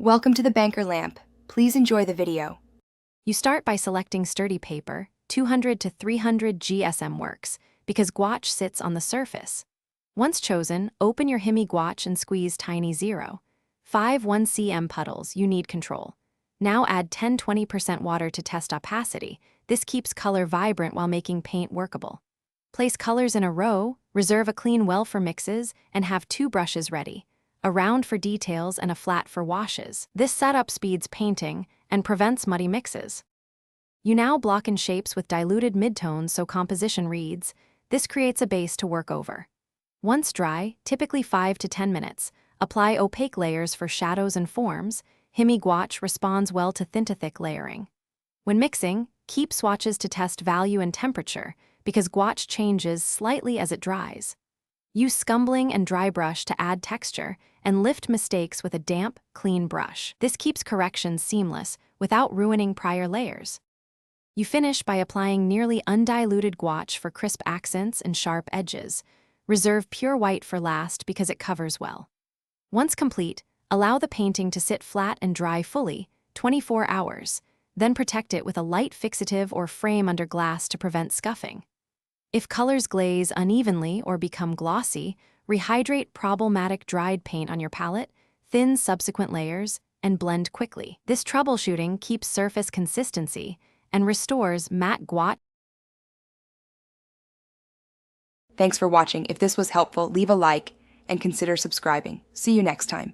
Welcome to the Banker Lamp. Please enjoy the video. You start by selecting sturdy paper. 200 to 300 GSM works, because gouache sits on the surface. Once chosen, open your Hemi gouache and squeeze tiny 0.5 1 cm puddles. You need control. Now add 10-20% water to test opacity. This keeps color vibrant while making paint workable. Place colors in a row, reserve a clean well for mixes, and have 2 brushes ready. A round for details and a flat for washes. This setup speeds painting and prevents muddy mixes. You now block in shapes with diluted midtones so composition reads. This creates a base to work over. Once dry, typically 5 to 10 minutes, apply opaque layers for shadows and forms. Himi gouache responds well to thin to thick layering. When mixing, keep swatches to test value and temperature, because gouache changes slightly as it dries. Use scumbling and dry brush to add texture, and lift mistakes with a damp, clean brush. This keeps corrections seamless without ruining prior layers. You finish by applying nearly undiluted gouache for crisp accents and sharp edges. Reserve pure white for last because it covers well. Once complete, allow the painting to sit flat and dry fully, 24 hours. Then protect it with a light fixative or frame under glass to prevent scuffing. If colors glaze unevenly or become glossy, rehydrate problematic dried paint on your palette, thin subsequent layers, and blend quickly. This troubleshooting keeps surface consistency and restores matte gouache. Thanks for watching. If this was helpful, leave a like and consider subscribing. See you next time.